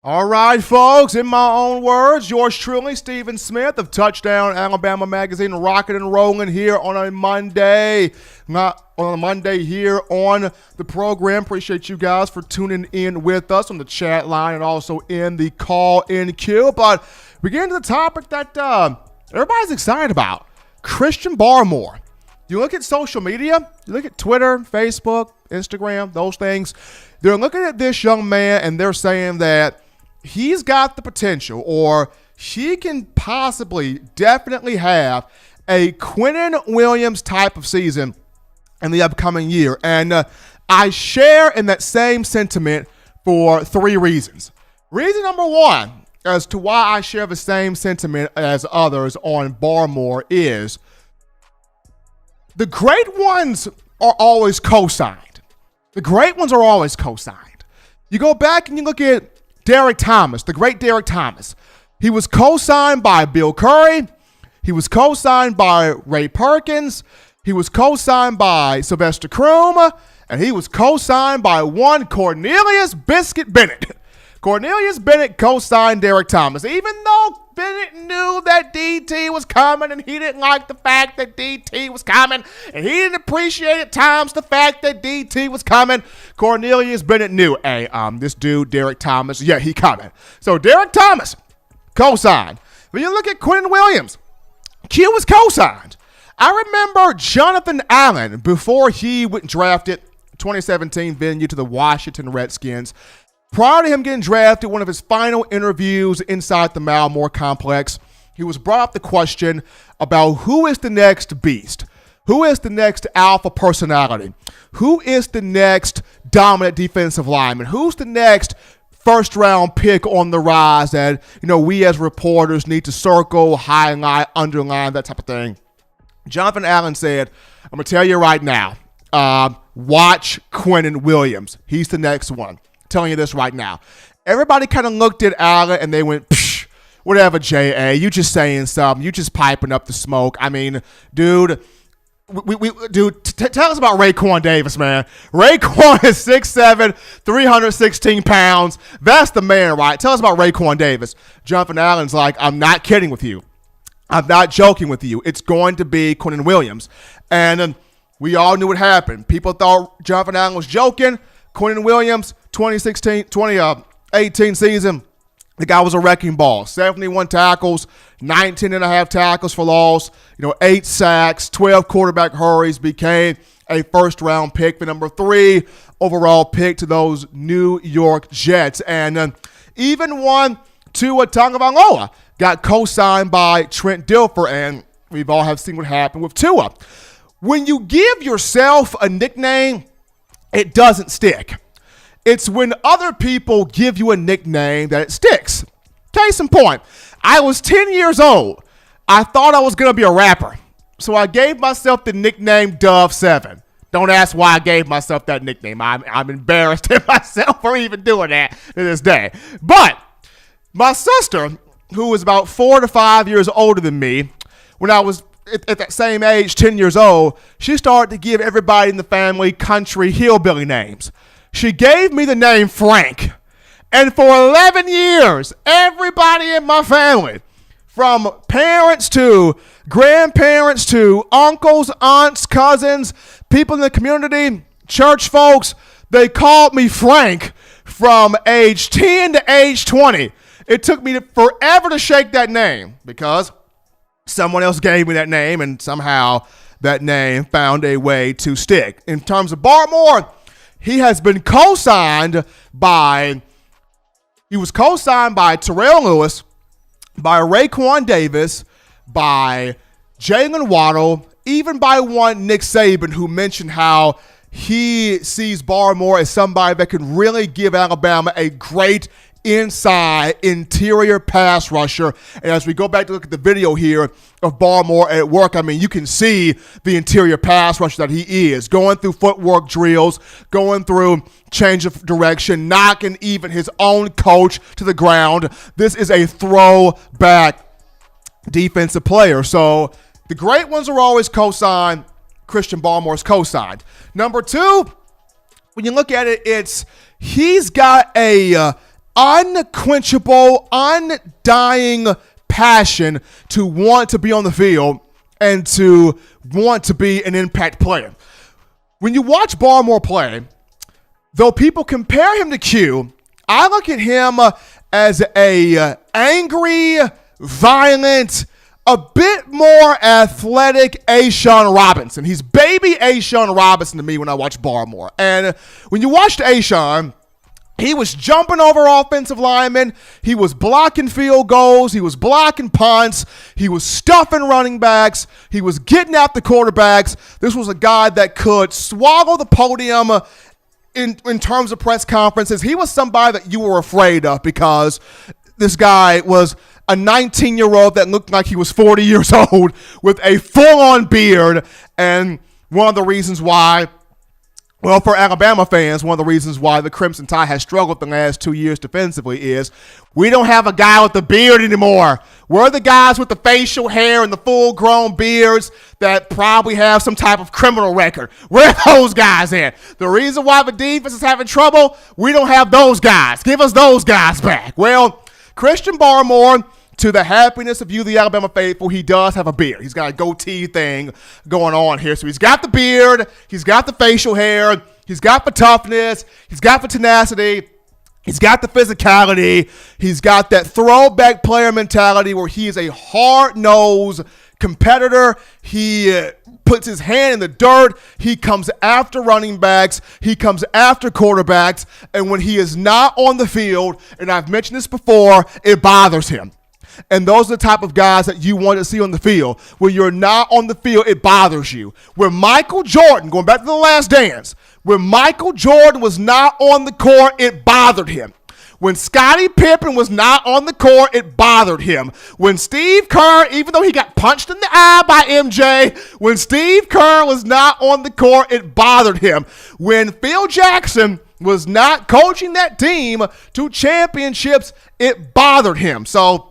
All right, folks, in my own words, yours truly, Stephen Smith of Touchdown Alabama Magazine, rocking and rolling here on a Monday. Not on a Monday here on the program. Appreciate you guys for tuning in with us on the chat line and also in the call-in queue. But we get into the topic that everybody's excited about, Christian Barmore. You look at social media, you look at Twitter, Facebook, Instagram, those things. They're looking at this young man and they're saying that he's got the potential, or he can possibly definitely have a Quinnen Williams type of season in the upcoming year. And I share in that same sentiment for three reasons. Reason number one as to why I share the same sentiment as others on Barmore is the great ones are always co-signed. The great ones are always co-signed. You go back and you look at Derek Thomas, the great Derek Thomas. He was co-signed by Bill Curry. He was co-signed by Ray Perkins. He was co-signed by Sylvester Croom. And he was co-signed by one Cornelius Biscuit Bennett. Cornelius Bennett co-signed Derek Thomas, even though Bennett knew that DT was coming and he didn't like the fact that DT was coming and he didn't appreciate at times the fact that DT was coming. Cornelius Bennett knew, hey, this dude, Derek Thomas, yeah, he coming. So Derek Thomas, co-signed. When you look at Quinnen Williams, Q was co-signed. I remember Jonathan Allen, before he went drafted, 2017 venue to the Washington Redskins. Prior to him getting drafted, one of his final interviews inside the Barmore complex, he was brought up the question about who is the next beast? Who is the next alpha personality? Who is the next dominant defensive lineman? Who's the next first-round pick on the rise that, we as reporters need to circle, highlight, underline, that type of thing? Jonathan Allen said, I'm going to tell you right now, watch Quinnen Williams. He's the next one. Telling you this right now. Everybody kind of looked at Allen and they went, psh, whatever, J.A., you just saying something. You just piping up the smoke. I mean, dude, tell us about Raekwon Davis, man. Raekwon is 6'7", 316 pounds. That's the man, right? Tell us about Raekwon Davis. Jonathan Allen's like, I'm not kidding with you. I'm not joking with you. It's going to be Quinnen Williams. And we all knew what happened. People thought Jonathan Allen was joking. Quinnen Williams, 2018 season, the guy was a wrecking ball. 71 tackles, 19 and a half tackles for loss, 8 sacks, 12 quarterback hurries, became a first-round pick, the number 3 overall pick to those New York Jets. And even one Tua Tagovailoa got co-signed by Trent Dilfer, and we've all have seen what happened with Tua. When you give yourself a nickname, it doesn't stick. It's when other people give you a nickname that it sticks. Case in point, I was 10 years old. I thought I was going to be a rapper. So I gave myself the nickname Dove7. Don't ask why I gave myself that nickname. I'm embarrassed at myself for even doing that to this day. But my sister, who was about 4 to 5 years older than me, when I was at that same age, 10 years old, she started to give everybody in the family country hillbilly names. She gave me the name Frank. And for 11 years, everybody in my family, from parents to grandparents to uncles, aunts, cousins, people in the community, church folks, they called me Frank from age 10 to age 20. It took me forever to shake that name because someone else gave me that name, and somehow that name found a way to stick. In terms of Barmore, he has been co-signed by Terrell Lewis, by Raekwon Davis, by Jalen Waddle, even by one Nick Saban, who mentioned how he sees Barmore as somebody that could really give Alabama a great inside interior pass rusher. And as we go back to look at the video here of Barmore at work, I mean, you can see the interior pass rusher that he is, going through footwork drills, going through change of direction, knocking even his own coach to the ground. This is a throwback defensive player. So the great ones are always co-signed. Christian Barmore is co-signed. Number two, when you look at it, he's got a unquenchable, undying passion to want to be on the field and to want to be an impact player. When you watch Barmore play, though people compare him to Q, I look at him as a angry, violent, a bit more athletic A'Shawn Robinson. He's baby A'Shawn Robinson to me when I watch Barmore. And when you watched A'Shawn, he was jumping over offensive linemen. He was blocking field goals. He was blocking punts. He was stuffing running backs. He was getting at the quarterbacks. This was a guy that could swallow the podium in terms of press conferences. He was somebody that you were afraid of because this guy was a 19-year-old that looked like he was 40 years old with a full-on beard. And one of the reasons why, well, for Alabama fans, one of the reasons why the Crimson Tide has struggled the last 2 years defensively is we don't have a guy with a beard anymore. We're the guys with the facial hair and the full-grown beards that probably have some type of criminal record. Where are those guys at? The reason why the defense is having trouble, we don't have those guys. Give us those guys back. Well, Christian Barmore, to the happiness of you, the Alabama faithful, he does have a beard. He's got a goatee thing going on here. So he's got the beard, he's got the facial hair, he's got the toughness, he's got the tenacity, he's got the physicality, he's got that throwback player mentality where he is a hard-nosed competitor. He puts his hand in the dirt. He comes after running backs. He comes after quarterbacks. And when he is not on the field, and I've mentioned this before, it bothers him. And those are the type of guys that you want to see on the field. When you're not on the field, it bothers you. When Michael Jordan, going back to The Last Dance, when Michael Jordan was not on the court, it bothered him. When Scottie Pippen was not on the court, it bothered him. When Steve Kerr, even though he got punched in the eye by MJ, when Steve Kerr was not on the court, it bothered him. When Phil Jackson was not coaching that team to championships, it bothered him. So,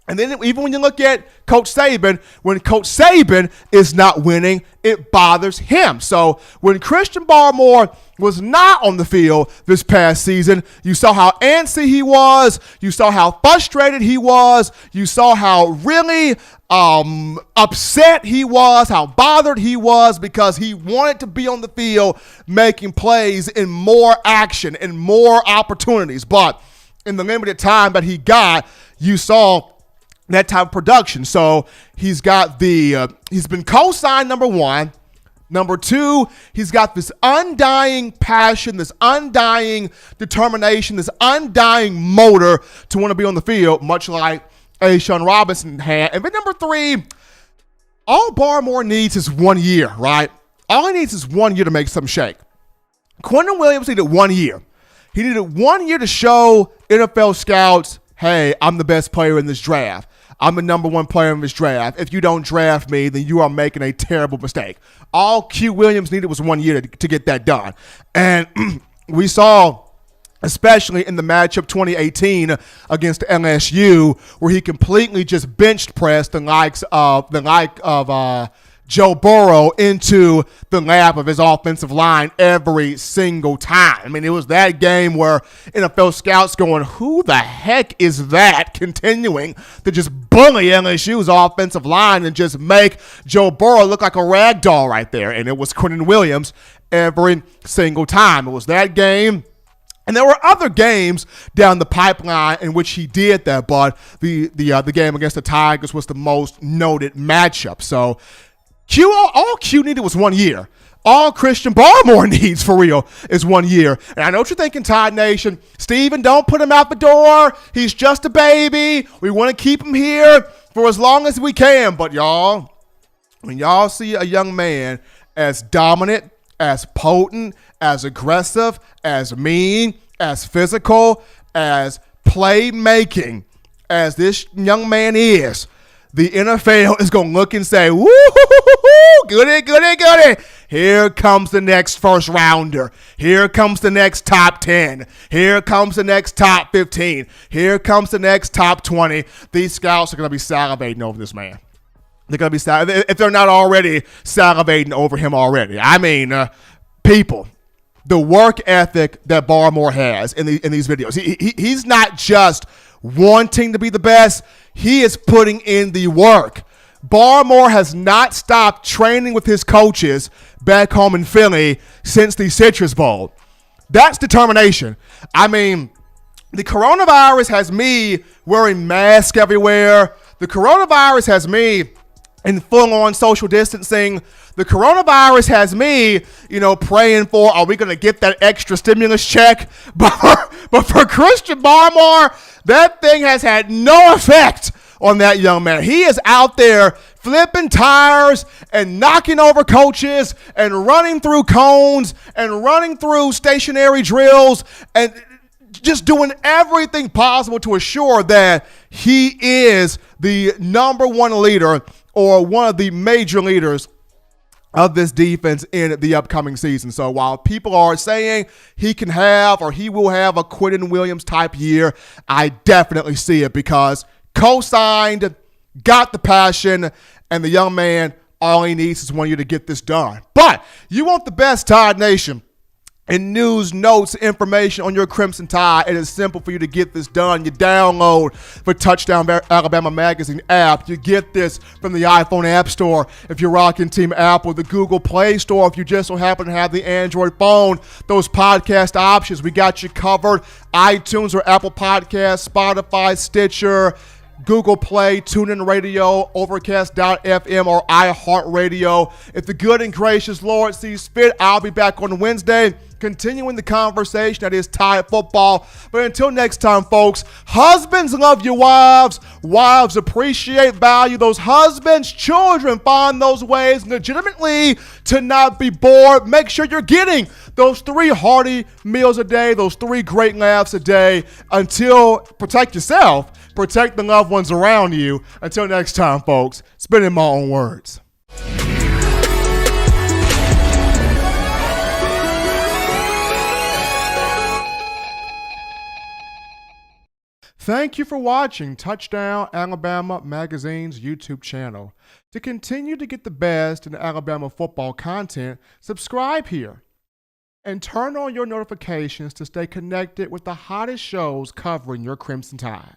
and then even when you look at Coach Saban, when Coach Saban is not winning, it bothers him. So when Christian Barmore was not on the field this past season, you saw how antsy he was. You saw how frustrated he was. You saw how really upset he was, how bothered he was because he wanted to be on the field making plays in more action and more opportunities. But in the limited time that he got, you saw that type of production. So he's got he's been co-signed, number one. Number two, he's got this undying passion, this undying determination, this undying motor to want to be on the field, much like A'Shawn Robinson had. And then number three, all Barmore needs is 1 year, right? All he needs is 1 year to make some shake. Quinnen Williams needed 1 year. He needed 1 year to show NFL scouts, hey, I'm the best player in this draft. I'm the number one player in this draft. If you don't draft me, then you are making a terrible mistake. All Q Williams needed was 1 year to get that done. And we saw, especially in the matchup 2018 against LSU, where he completely just bench pressed the likes of Joe Burrow into the lap of his offensive line every single time. I mean, it was that game where NFL scouts going, who the heck is that, continuing to just bully LSU's offensive line and just make Joe Burrow look like a rag doll right there. And it was Quinnen Williams every single time. It was that game. And there were other games down the pipeline in which he did that, but the game against the Tigers was the most noted matchup. So all Q needed was 1 year. All Christian Barmore needs, for real, is 1 year. And I know what you're thinking, Tide Nation. Steven, don't put him out the door. He's just a baby. We want to keep him here for as long as we can. But y'all, when y'all see a young man as dominant, as potent, as aggressive, as mean, as physical, as playmaking as this young man is, the NFL is going to look and say, woo, goody, goody, goody. Here comes the next first rounder. Here comes the next top 10. Here comes the next top 15. Here comes the next top 20. These scouts are going to be salivating over this man. They're going to be salivating, if they're not already salivating over him already. I mean, people, the work ethic that Barmore has in these videos. He's not just wanting to be the best. He is putting in the work. Barmore has not stopped training with his coaches back home in Philly since the Citrus Bowl. That's determination. I mean, the coronavirus has me wearing masks everywhere. The coronavirus has me in full-on social distancing. The coronavirus has me, praying for, are we going to get that extra stimulus check? But for Christian Barmore, that thing has had no effect on that young man. He is out there flipping tires and knocking over coaches and running through cones and running through stationary drills and just doing everything possible to assure that he is the number one leader or one of the major leaders of this defense in the upcoming season. So while people are saying he can have or he will have a Quinnen Williams type year, I definitely see it because co-signed, got the passion, and the young man, all he needs is 1 year to get this done. But you want the best, Tide Nation, and news, notes, information on your Crimson Tide. It is simple for you to get this done. You download the Touchdown Alabama Magazine app. You get this from the iPhone App Store if you're rocking Team Apple, the Google Play Store if you just so happen to have the Android phone. Those podcast options, we got you covered. iTunes or Apple Podcasts, Spotify, Stitcher, Google Play, TuneIn Radio, Overcast.fm, or iHeartRadio. If the good and gracious Lord sees fit, I'll be back on Wednesday, continuing the conversation that is Tide football. But until next time, folks, husbands love your wives. Wives appreciate, value those husbands. Children find those ways legitimately to not be bored. Make sure you're getting those 3 hearty meals a day, those 3 great laughs a day. Protect yourself. Protect the loved ones around you. Until next time, folks, spinning my own words. Thank you for watching Touchdown Alabama Magazine's YouTube channel. To continue to get the best in Alabama football content, subscribe here and turn on your notifications to stay connected with the hottest shows covering your Crimson Tide.